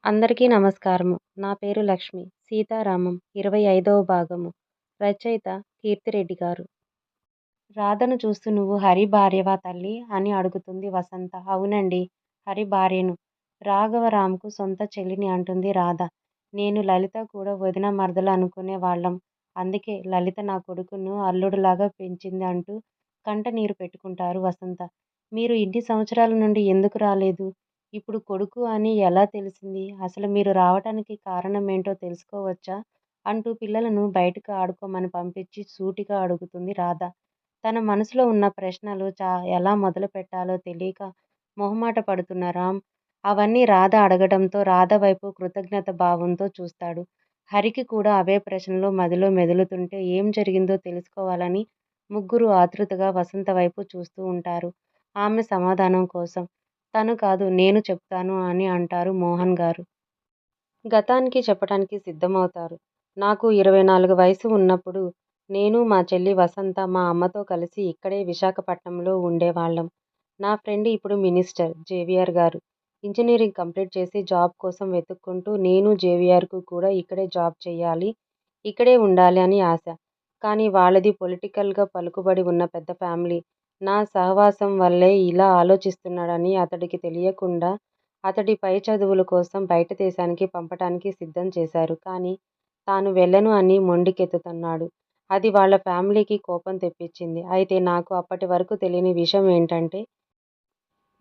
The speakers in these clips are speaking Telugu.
అందరికీ నమస్కారము. నా పేరు లక్ష్మి. 'సీతారామం' 25వ భాగము. రచయిత కీర్తిరెడ్డి గారు. రాధను చూస్తూ నువ్వు హరి భార్యవా తల్లీ? అని అడుగుతుంది వసంత. అవునండి. హరి భార్యను. రాఘవరాంకు సొంత చెల్లిని అంటుంది రాధ. నేను లలిత కూడా వదిన మరదలు అనుకునే వాళ్ళం. అందుకే లలిత నా కొడుకును అల్లుడులాగా పెంచింది అంటూ కంటనీరు పెట్టుకుంటారు వసంత. మీరు ఇన్ని సంవత్సరాల నుండి ఎందుకు రాలేదు? ఇప్పుడు కొడుకు అని ఎలా తెలిసింది? అసలు మీరు రావటానికి కారణమేంటో తెలుసుకోవచ్చా? అంటూ పిల్లలను బయటకు ఆడుకోమని పంపించి సూటిగా అడుగుతుంది రాధ. తన మనసులో ఉన్న ప్రశ్నలు ఎలా మొదలుపెట్టాలో తెలియక మొహమాట పడుతున్న రామ్ అవన్నీ రాధ అడగడంతో రాధ వైపు కృతజ్ఞత భావంతో చూస్తాడు. హరికి కూడా అవే ప్రశ్నలు మదిలో మెదులుతుంటే ఏం జరిగిందో తెలుసుకోవాలని ముగ్గురు ఆతృతగా వసంత వైపు చూస్తూ ఉంటారు. ఆమె సమాధానం కోసం. తను కాదు నేను చెప్తాను అని అంటారు మోహన్ గారు. గతానికి చెప్పటానికి సిద్ధమవుతారు. నాకు 24 వయసు ఉన్నప్పుడు నేను, మా చెల్లి వసంత మా అమ్మతో కలిసి ఇక్కడే విశాఖపట్నంలో ఉండేవాళ్ళం. నా ఫ్రెండ్ ఇప్పుడు మినిస్టర్ జేవియర్ గారు. ఇంజనీరింగ్ కంప్లీట్ చేసి జాబ్ కోసం వెతుక్కుంటూ నేను జేవియర్కు కూడా ఇక్కడే జాబ్ చెయ్యాలి, ఇక్కడే ఉండాలి అని ఆశ. కానీ వాళ్ళది పొలిటికల్గా పలుకుబడి ఉన్న పెద్ద ఫ్యామిలీ. నా సహవాసం వల్లే ఇలా ఆలోచిస్తున్నాడని అతడికి తెలియకుండా అతడి పై చదువుల కోసం బయట దేశానికి పంపటానికి సిద్ధం చేశారు. కానీ తాను వెళ్ళను అని మొండికెత్తుతున్నాడు. అది వాళ్ళ ఫ్యామిలీకి కోపం తెప్పించింది. అయితే నాకు అప్పటి వరకు తెలియని విషయం ఏంటంటే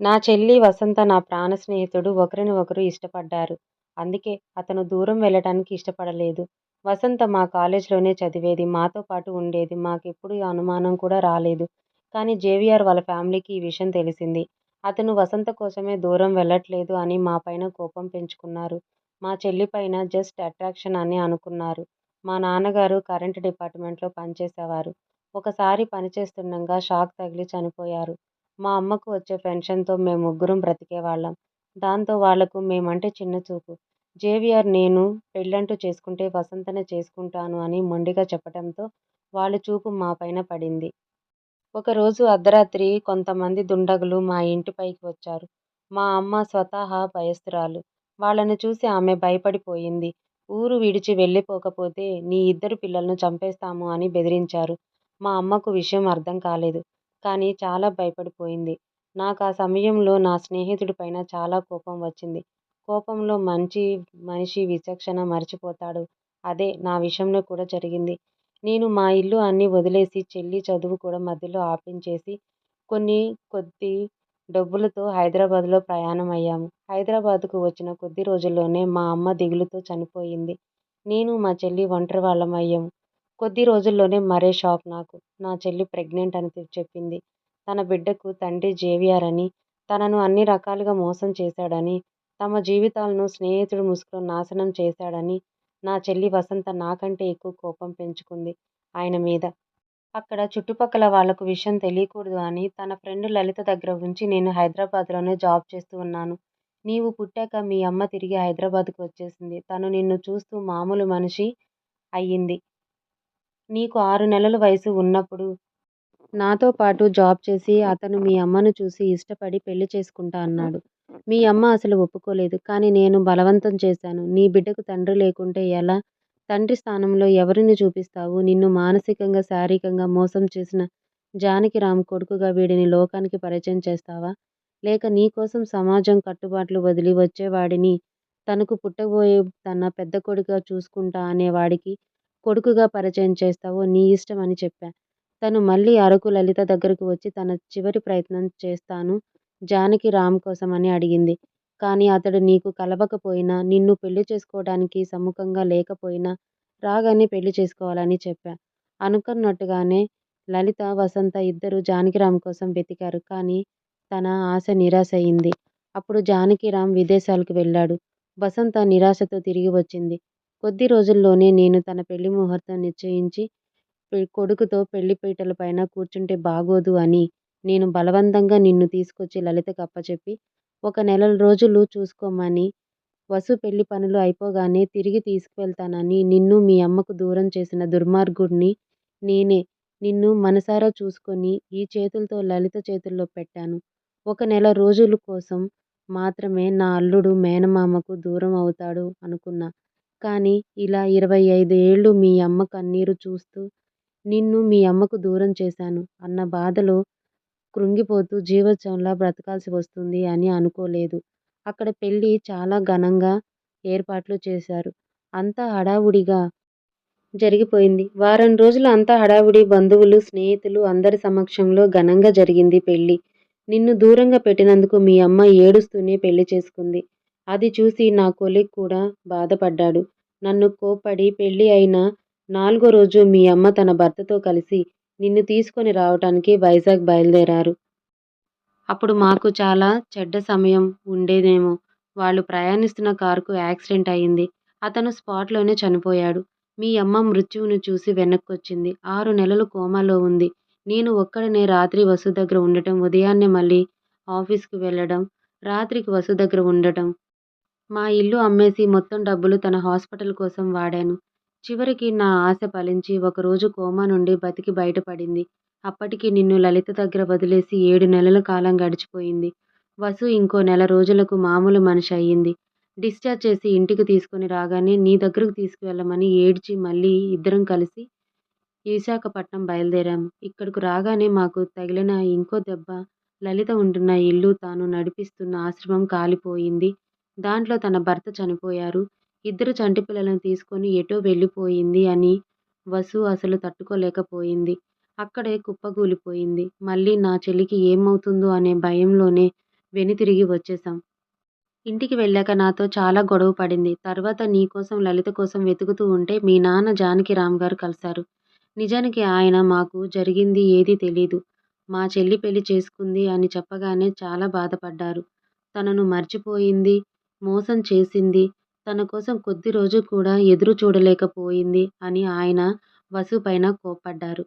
నా చెల్లి వసంత నా ప్రాణ స్నేహితుడు ఒకరిని ఒకరు ఇష్టపడ్డారు. అందుకే అతను దూరం వెళ్ళటానికి ఇష్టపడలేదు. వసంత మా కాలేజ్లోనే చదివేది. మాతో పాటు ఉండేది. మాకెప్పుడు అనుమానం కూడా రాలేదు. కానీ జేవియర్ వాళ్ళ ఫ్యామిలీకి ఈ విషయం తెలిసింది. అతను వసంత కోసమే దూరం వెళ్ళట్లేదు అని మా పైన కోపం పెంచుకున్నారు. మా చెల్లి పైన జస్ట్ అట్రాక్షన్ అని అనుకున్నారు. మా నాన్నగారు కరెంట్ డిపార్ట్మెంట్లో పనిచేసేవారు. ఒకసారి పనిచేస్తుండగా షాక్ తగిలి చనిపోయారు. మా అమ్మకు వచ్చే పెన్షన్‌తో మేం ముగ్గురం బ్రతికేవాళ్ళం. దాంతో వాళ్లకు మేమంటే చిన్నచూపు. జేవియర్ నేను పెళ్లంటూ చేసుకుంటే వసంతనే చేసుకుంటాను అని మొండిగా చెప్పటంతో వాళ్ళ చూపు మా పైన పడింది. ఒకరోజు అర్ధరాత్రి కొంతమంది దుండగులు మా ఇంటిపైకి వచ్చారు. మా అమ్మ స్వతహా భయస్తురాలు. వాళ్ళని చూసి ఆమె భయపడిపోయింది. ఊరు విడిచి వెళ్ళిపోకపోతే నీ ఇద్దరు పిల్లలను చంపేస్తాము అని బెదిరించారు. మా అమ్మకు విషయం అర్థం కాలేదు. కానీ చాలా భయపడిపోయింది. నాకా సమయంలో నా స్నేహితుడి పైన చాలా కోపం వచ్చింది. కోపంలో మనిషి విచక్షణ మరిచిపోతాడు. అదే నా విషయంలో కూడా జరిగింది. నేను మా ఇల్లు అన్నీ వదిలేసి చెల్లి చదువు కూడా మధ్యలో ఆపించేసి కొద్ది డబ్బులతో హైదరాబాద్‌లో ప్రయాణం అయ్యాము. హైదరాబాద్‌కు వచ్చిన కొద్ది రోజుల్లోనే మా అమ్మ దిగులుతో చనిపోయింది. నేను మా చెల్లి ఒంటరి వాళ్ళం అయ్యాము. కొద్ది రోజుల్లోనే మరే షాక్ నాకు. నా చెల్లి ప్రెగ్నెంట్ అని చెప్పింది. తన బిడ్డకు తండ్రి జేవియర్ అని, తనను అన్ని రకాలుగా మోసం చేశాడని, తమ జీవితాలను స్నేహితుడి ముసుగులో నాశనం చేశాడని నా చెల్లి వసంత నాకంటే ఎక్కువ కోపం పెంచుకుంది ఆయన మీద. అక్కడ చుట్టుపక్కల వాళ్లకు విషయం తెలియకూడదు అని తన ఫ్రెండ్ లలిత దగ్గర ఉంచి నేను హైదరాబాద్‌లోనే జాబ్ చేస్తూ ఉన్నాను. నీవు పుట్టాక మీ అమ్మ తిరిగి హైదరాబాద్‌కు వచ్చేసింది. తను నిన్ను చూస్తూ మామూలు మనిషి అయ్యింది. నీకు 6 నెలల వయసు ఉన్నప్పుడు నాతో పాటు జాబ్ చేసి అతను మీ అమ్మను చూసి ఇష్టపడి పెళ్లి చేసుకుంటా అన్నాడు. మీ అమ్మ అసలు ఒప్పుకోలేదు. కానీ నేను బలవంతం చేశాను. నీ బిడ్డకు తండ్రి లేకుంటే ఎలా? తండ్రి స్థానంలో ఎవరిని చూపిస్తావు? నిన్ను మానసికంగా, శారీరకంగా మోసం చేసిన జానకిరాం కొడుకుగా వీడిని లోకానికి పరిచయం చేస్తావా? లేక నీ కోసం సమాజం కట్టుబాట్లు వదిలి వచ్చేవాడిని తనకు పుట్టబోయే తన పెద్ద కొడుకుగా చూసుకుంటా అనేవాడికి కొడుకుగా పరిచయం చేస్తావో నీ ఇష్టం అని చెప్పా. తను మళ్ళీ అరకు లలిత దగ్గరకు వచ్చి తన చివరి ప్రయత్నం చేస్తాను జానకి రామ్ కోసం అని అడిగింది. కానీ అతడు నీకు కలవకపోయినా, నిన్ను పెళ్లి చేసుకోవడానికి సముఖంగా లేకపోయినా రాగానే పెళ్లి చేసుకోవాలని చెప్పా. అనుకున్నట్టుగానే లలిత, వసంత ఇద్దరూ జానకిరాం కోసం వెతికారు. కానీ తన ఆశ నిరాశ అయింది. అప్పుడు జానకిరాం విదేశాలకు వెళ్ళాడు. వసంత నిరాశతో తిరిగి వచ్చింది. కొద్ది రోజుల్లోనే నేను తన పెళ్లి ముహూర్తం నిశ్చయించి కొడుకుతో పెళ్లిపీటల పైన కూర్చుంటే బాగోదు అని నేను బలవంతంగా నిన్ను తీసుకొచ్చి లలితకు అప్పచెప్పి 1 నెల రోజులు చూసుకోమని, వసు పెళ్లి పనులు అయిపోగానే తిరిగి తీసుకువెళ్తానని నిన్ను మీ అమ్మకు దూరం చేసిన దుర్మార్గుడిని నేనే. నిన్ను మనసారా చూసుకొని ఈ చేతులతో లలిత చేతుల్లో పెట్టాను. 1 నెల రోజుల కోసం మాత్రమే నా అల్లుడు మేనమామకు దూరం అవుతాడు అనుకున్నా. కానీ ఇలా 25 ఏళ్ళు మీ అమ్మ కన్నీరు చూస్తూ నిన్ను మీ అమ్మకు దూరం చేశాను అన్న బాధలో కృంగిపోతూ జీవోత్సవంలా బ్రతకాల్సి వస్తుంది అని అనుకోలేదు. అక్కడ పెళ్లి చాలా ఘనంగా ఏర్పాట్లు చేశారు. అంతా హడావుడిగా జరిగిపోయింది. వారం రోజులు అంతా హడావుడి. బంధువులు, స్నేహితులు అందరి సమక్షంలో ఘనంగా జరిగింది పెళ్లి. నిన్ను దూరంగా పెట్టినందుకు మీ అమ్మ ఏడుస్తూనే పెళ్లి చేసుకుంది. అది చూసి నా కొలీగ్ కూడా బాధపడ్డాడు. నన్ను కోప్పడి పెళ్లి అయిన 4గో రోజు మీ అమ్మ తన భర్తతో కలిసి నిన్ను తీసుకొని రావటానికి వైజాగ్ బయలుదేరారు. అప్పుడు మాకు చాలా చెడ్డ సమయం ఉండేదేమో. వాళ్ళు ప్రయాణిస్తున్న కారుకు యాక్సిడెంట్ అయింది. అతను స్పాట్‌లోనే చనిపోయాడు. మీ అమ్మ మృత్యువును చూసి వెనక్కొచ్చింది. 6 నెలలు కోమాలో ఉంది. నేను ఒక్కడినే రాత్రి వసు దగ్గర ఉండటం, ఉదయాన్నే మళ్ళీ ఆఫీస్‌కి వెళ్ళడం, రాత్రికి వసు దగ్గర ఉండటం. మా ఇల్లు అమ్మేసి మొత్తం డబ్బులు తన హాస్పిటల్ కోసం వాడాను. చివరికి నా ఆశ ఫలించి ఒకరోజు కోమా నుండి బతికి బయటపడింది. అప్పటికి నిన్ను లలిత దగ్గర వదిలేసి 7 నెలల కాలం గడిచిపోయింది. వసు ఇంకో నెల రోజులకు మామూలు మనిషి అయ్యింది. డిశ్చార్జ్ చేసి ఇంటికి తీసుకొని రాగానే నీ దగ్గరకు తీసుకువెళ్ళమని ఏడ్చి మళ్ళీ ఇద్దరం కలిసి విశాఖపట్నం బయలుదేరాము. ఇక్కడకు రాగానే మాకు తగిలిన ఇంకో దెబ్బ లలిత ఉంటున్న ఇల్లు, తాను నడిపిస్తున్న ఆశ్రమం కాలిపోయింది. దాంట్లో తన భర్త చనిపోయారు. 2 చంటి పిల్లలను తీసుకొని ఎటో వెళ్ళిపోయింది అని వసు అసలు తట్టుకోలేకపోయింది. అక్కడే కుప్పకూలిపోయింది. మళ్ళీ నా చెల్లికి ఏమవుతుందో అనే భయంలోనే వెనుతిరిగి వచ్చేశాం. ఇంటికి వెళ్ళాక నాతో చాలా గొడవ పడింది. తర్వాత నీకోసం, లలిత కోసం వెతుకుతూ ఉంటే మీ నాన్న జానకిరామ్ గారు కలిశారు. నిజానికి ఆయన మాకు జరిగింది ఏదీ తెలీదు. మా చెల్లి పెళ్లి చేసుకుంది అని చెప్పగానే చాలా బాధపడ్డారు. తనను మర్చిపోయింది, మోసం చేసింది, తన కోసం కొద్ది రోజు కూడా ఎదురు చూడలేకపోయింది అని ఆయన వసు పైన కోప్పడ్డారు.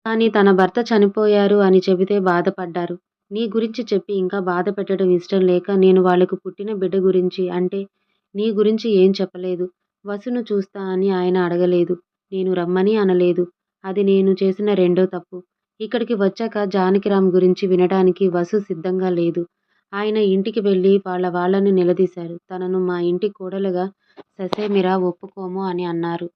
కానీ తన భర్త చనిపోయారు అని చెబితే బాధపడ్డారు. నీ గురించి చెప్పి ఇంకా బాధ పెట్టడం ఇష్టం లేక నేను వాళ్ళకు పుట్టిన బిడ్డ గురించి అంటే నీ గురించి ఏం చెప్పలేదు. వసును చూస్తా అని ఆయన అడగలేదు. నేను రమ్మని అనలేదు. అది నేను చేసిన రెండో తప్పు. ఇక్కడికి వచ్చాక జానకిరామ్ గురించి వినడానికి వసు సిద్ధంగా లేదు. ఆయన ఇంటికి వెళ్ళి వాళ్ళని నిలదీశారు. తనను మా ఇంటి కోడలుగా ససేమిరా ఒప్పుకోము అని అన్నారు.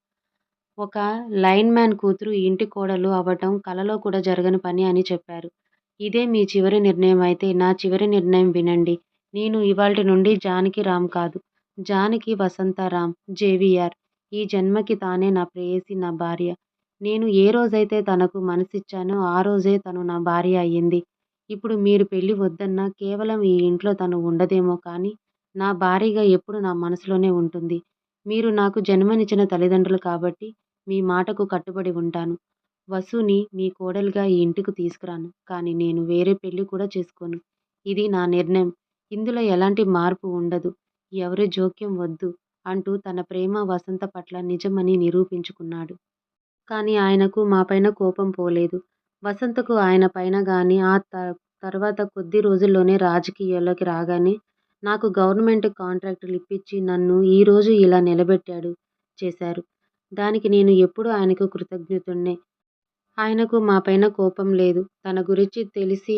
ఒక లైన్‌మ్యాన్ కూతురు ఈ ఇంటి కోడలు అవ్వటం కలలో కూడా జరగని పని అని చెప్పారు. ఇదే మీ చివరి నిర్ణయం అయితే నా చివరి నిర్ణయం వినండి. నేను ఇవాల్టి నుండి జానకిరామ్ కాదు. జానకి వసంతరామ్ జేవిఆర్. ఈ జన్మకి తానే నా ప్రేయసి, నా భార్య. నేను ఏ రోజైతే తనకు మనసిచ్చానో ఆ రోజే తను నా భార్య అయ్యింది. ఇప్పుడు మీరు పెళ్లి వద్దన్నా కేవలం ఈ ఇంట్లో తను ఉండదేమో కానీ నా భార్యగా ఎప్పుడూ నా మనసులోనే ఉంటుంది. మీరు నాకు జన్మనిచ్చిన తల్లిదండ్రులు కాబట్టి మీ మాటకు కట్టుబడి ఉంటాను. వసుని మీ కోడలుగా ఈ ఇంటికి తీసుకురాను. కానీ నేను వేరే పెళ్లి కూడా చేసుకోను. ఇది నా నిర్ణయం. ఇందులో ఎలాంటి మార్పు ఉండదు. ఎవరి జోక్యం వద్దు అంటూ తన ప్రేమ వసంత పట్ల నిజమని నిరూపించుకున్నాడు. కానీ ఆయనకు మాపైన కోపం పోలేదు. వసంతకు ఆయన పైన గానీ ఆ తర్వాత కొద్ది రోజుల్లోనే రాజకీయాల్లోకి రాగానే నాకు గవర్నమెంట్ కాంట్రాక్టులు ఇప్పించి నన్ను ఈరోజు ఇలా నిలబెట్టాడు చేశారు. దానికి నేను ఎప్పుడూ ఆయనకు కృతజ్ఞుడినే. ఆయనకు మాపైన కోపం లేదు. తన గురించి తెలిసి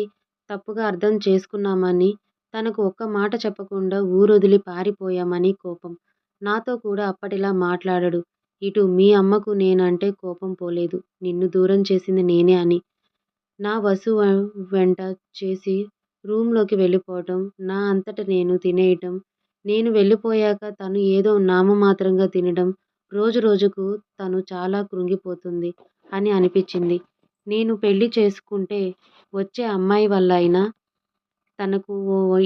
తప్పుగా అర్థం చేసుకున్నామని, తనకు ఒక్క మాట చెప్పకుండా ఊరొదిలి పారిపోయామని కోపం. నాతో కూడా అప్పటిలా మాట్లాడడు. ఇటు మీ అమ్మకు నేనంటే కోపం పోలేదు. నిన్ను దూరం చేసింది నేనే అని. నా వసు వెంట చేసి రూమ్‌లోకి వెళ్ళిపోవటం, నా అంతట నేను తినేయటం, నేను వెళ్ళిపోయాక తను ఏదో నామమాత్రంగా తినడం, రోజు రోజుకు తను చాలా కృంగిపోతుంది అని అనిపించింది. నేను పెళ్లి చేసుకుంటే వచ్చే అమ్మాయి వల్ల అయినా తనకు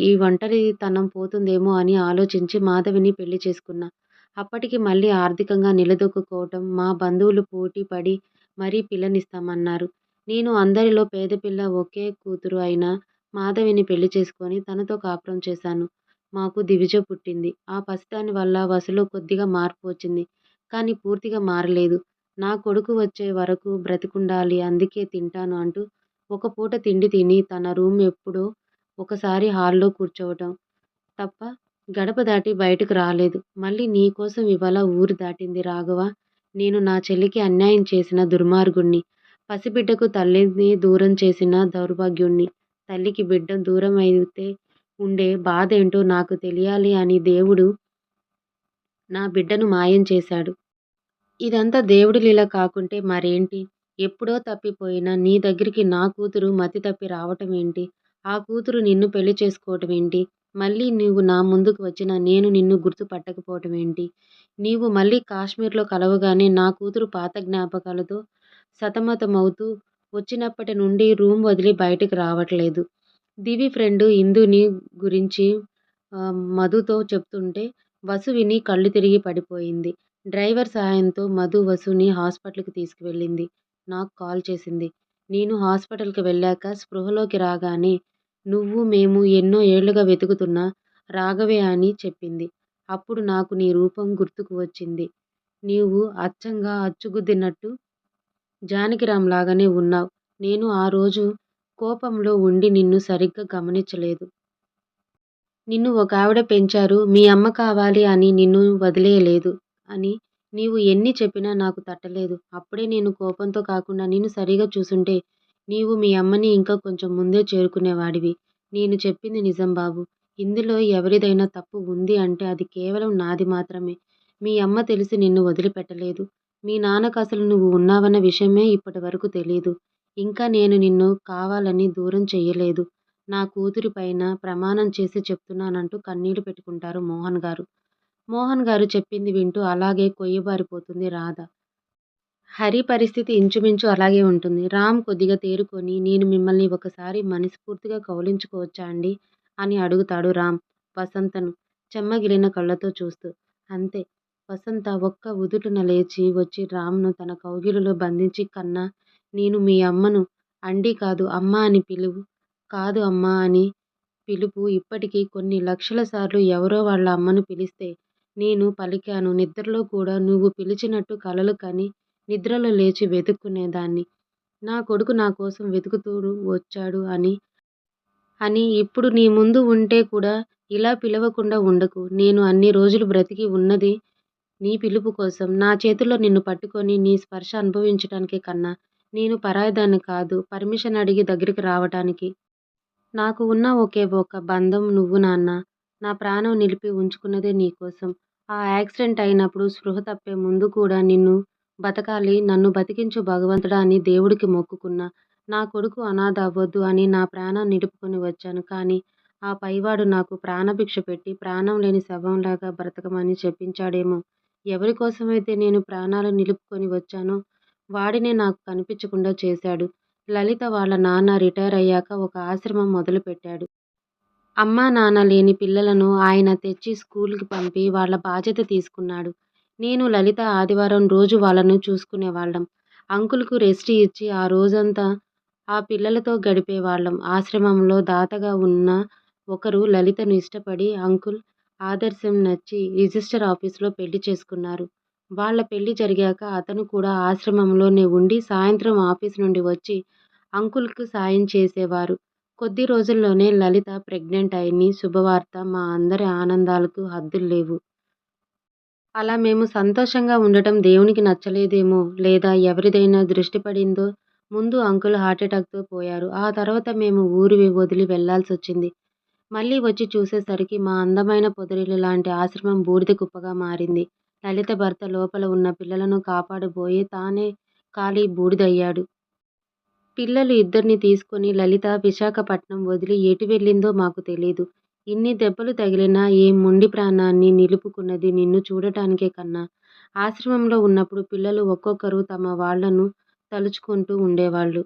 ఈ ఒంటరితనం పోతుందేమో అని ఆలోచించి మాధవిని పెళ్లి చేసుకున్నా. అప్పటికి మళ్ళీ ఆర్థికంగా నిలదొక్కుకోవటం, మా బంధువులు పోటీ పడి మరీ పిల్లనిస్తామన్నారు. నేను అందరిలో పేద పిల్ల, ఒకే కూతురు అయిన మాధవిని పెళ్లి చేసుకొని తనతో కాపురం చేశాను. మాకు దివిజ పుట్టింది. ఆ పసిదాని వల్ల వసులో కొద్దిగా మార్పు వచ్చింది. కానీ పూర్తిగా మారలేదు. నా కొడుకు వచ్చే వరకు బ్రతికుండాలి, అందుకే తింటాను అంటూ ఒక పూట తిండి తిని తన రూమ్ ఎప్పుడో ఒకసారి హాల్‌లో కూర్చోవటం తప్ప గడప దాటి బయటకు రాలేదు. మళ్ళీ నీకోసం ఇవాళ ఊరు దాటింది రాఘవ. నేను నా చెల్లికి అన్యాయం చేసిన దుర్మార్గుణ్ణి. పసిబిడ్డకు తల్లిని దూరం చేసిన దౌర్భాగ్యుణ్ణి. తల్లికి బిడ్డ దూరమైతే ఉండే బాధేంటో నాకు తెలియాలి అని దేవుడు నా బిడ్డను మాయం చేశాడు. ఇదంతా దేవుడి లీల కాకుంటే మరేంటి? ఎప్పుడో తప్పిపోయిన నీ దగ్గరికి నా కూతురు మతి తప్పి రావటమేంటి? ఆ కూతురు నిన్ను పెళ్లి చేసుకోవటమేంటి? మళ్ళీ నీవు నా ముందుకు వచ్చినా నేను నిన్ను గుర్తుపట్టకపోవటమేంటి? నీవు మళ్ళీ కాశ్మీర్‌లో కలవగానే నా కూతురు పాత జ్ఞాపకాలతో సతమతమవుతూ వచ్చినప్పటి నుండి రూమ్ వదిలి బయటికి రావట్లేదు. దివి ఫ్రెండు ఇందుని గురించి మధుతో చెప్తుంటే వసు విని కళ్ళు తిరిగి పడిపోయింది. డ్రైవర్ సాయంతో మధు వసుని హాస్పిటల్‌కి తీసుకువెళ్ళింది. నాకు కాల్ చేసింది. నేను హాస్పిటల్‌కి వెళ్ళాక స్పృహలోకి రాగానే నువ్వు మేము ఎన్నో ఏళ్లుగా వెతుకుతున్న రాఘవే అని చెప్పింది. అప్పుడు నాకు నీ రూపం గుర్తుకు వచ్చింది. నీవు అచ్చంగా అచ్చుగుద్దినట్టు జానకిరాం లాగానే ఉన్నావ్. నేను ఆ రోజు కోపంలో ఉండి నిన్ను సరిగ్గా గమనించలేదు. నిన్ను ఒకావిడ పెంచారు. మీ అమ్మ కావాలి అని నిన్ను వదిలేయలేదు అని నీవు ఎన్ని చెప్పినా నాకు తట్టలేదు. అప్పుడే నేను కోపంతో కాకుండా నిన్ను సరిగా చూసుంటే నీవు మీ అమ్మని ఇంకా కొంచెం ముందే చేరుకునేవాడివి. నేను చెప్పింది నిజం బాబు. ఇందులో ఎవరిదైనా తప్పు ఉంది అంటే అది కేవలం నాది మాత్రమే. మీ అమ్మ తెలిసి నిన్ను వదిలిపెట్టలేదు. మీ నాన్నకసలు నువ్వు ఉన్నావన్న విషయమే ఇప్పటివరకు తెలీదు. ఇంకా నేను నిన్ను కావాలని దూరం చెయ్యలేదు. నా కూతురి పైన ప్రమాణం చేసి చెప్తున్నానంటూ కన్నీళ్లు పెట్టుకుంటారు మోహన్ గారు. మోహన్ గారు చెప్పింది వింటూ అలాగే కొయ్యబారిపోతుంది రాధ. హరి పరిస్థితి ఇంచుమించు అలాగే ఉంటుంది. రామ్ కొద్దిగా తేరుకొని నేను మిమ్మల్ని ఒకసారి మనస్ఫూర్తిగా కౌలించుకోవచ్చా అండి? అని అడుగుతాడు రామ్ వసంతను చెమ్మగిలిన కళ్ళతో చూస్తూ. అంతే. వసంత ఒక్క ఉదుటున లేచి వచ్చి రామ్‌ను తన కౌగిలిలో బంధించి కన్నా నేను మీ అమ్మను అండీ కాదు అమ్మా అని పిలువు. కాదు అమ్మా అని పిలుపు ఇప్పటికి కొన్ని లక్షల సార్లు ఎవరో వాళ్ళ అమ్మను పిలిస్తే నేను పలికాను. నిద్రలో కూడా నువ్వు పిలిచినట్టు కలలు కని నిద్రలో లేచి వెతుక్కునేదాన్ని. నా కొడుకు నా కోసం వెతుకుతూ వచ్చాడు అని ఇప్పుడు నీ ముందు ఉంటే కూడా ఇలా పిలవకుండా ఉండకు. నేను అన్ని రోజులు బ్రతికి ఉన్నది నీ పిలుపు కోసం. నా చేతుల్లో నిన్ను పట్టుకొని నీ స్పర్శ అనుభవించటానికే కన్నా. నేను పరాయిదాన్ని కాదు పర్మిషన్ అడిగి దగ్గరికి రావటానికి. నాకు ఉన్న ఒకే ఒక బంధం నువ్వు నాన్న. నా ప్రాణం నిలిపి ఉంచుకున్నదే నీకోసం. ఆ యాక్సిడెంట్ అయినప్పుడు స్పృహ తప్పే ముందు కూడా నిన్ను బతకాలి నన్ను బతికించు భగవంతుడా అని దేవుడికి మొక్కుకున్నా. నా కొడుకు అనాథ అవ్వొద్దు అని నా ప్రాణం నిలుపుకొని వచ్చాను. కానీ ఆ పైవాడు నాకు ప్రాణభిక్ష పెట్టి ప్రాణం లేని శవంలాగా బ్రతకమని చెప్పించాడేమో. ఎవరి కోసమైతే నేను ప్రాణాలు నిలుపుకొని వచ్చానో వాడినే నాకు కనిపించకుండా చేశాడు. లలిత వాళ్ళ నాన్న రిటైర్ అయ్యాక ఒక ఆశ్రమం మొదలుపెట్టాడు. అమ్మా నాన్న లేని పిల్లలను ఆయన తెచ్చి స్కూలుకి పంపి వాళ్ళ బాధ్యత తీసుకున్నాడు. నేను లలిత ఆదివారం రోజు వాళ్ళను చూసుకునేవాళ్ళం. అంకుల్‌కు రెస్ట్ ఇచ్చి ఆ రోజంతా ఆ పిల్లలతో గడిపేవాళ్ళం. ఆశ్రమంలో దాతగా ఉన్న ఒకరు లలితను ఇష్టపడి అంకుల్ ఆదర్శం నచ్చి రిజిస్టర్ ఆఫీసులో పెళ్లి చేసుకున్నారు. వాళ్ళ పెళ్లి జరిగాక అతను కూడా ఆశ్రమంలోనే ఉండి సాయంత్రం ఆఫీసు నుండి వచ్చి అంకుల్‌కు సాయం చేసేవారు. కొద్ది రోజుల్లోనే లలిత ప్రెగ్నెంట్ అయింది శుభవార్త మా అందరి ఆనందాలకు హద్దుల్లేవు. అలా మేము సంతోషంగా ఉండటం దేవునికి నచ్చలేదేమో లేదా ఎవరిదైనా దృష్టి పడిందో ముందు అంకుల్ హార్ట్‌అటాక్‌తో పోయారు. ఆ తర్వాత మేము ఊరు వదిలి వెళ్లాల్సొచ్చింది. మళ్ళీ వచ్చి చూసేసరికి మా అందమైన పొదరిల్లు లాంటి ఆశ్రమం బూడిద కుప్పగా మారింది. లలిత భర్త లోపల ఉన్న పిల్లలను కాపాడబోయి తానే కాలి బూడిదయ్యాడు. పిల్లలు ఇద్దరిని తీసుకొని లలిత విశాఖపట్నం వదిలి ఎటు వెళ్ళిందో మాకు తెలీదు. ఇన్ని దెబ్బలు తగిలినా ఏ మొండి ప్రాణాన్ని నిలుపుకున్నది నిన్ను చూడటానికే కన్నా. ఆశ్రమంలో ఉన్నప్పుడు పిల్లలు ఒక్కొక్కరు తమ వాళ్ళను తలుచుకుంటూ ఉండేవాళ్ళు.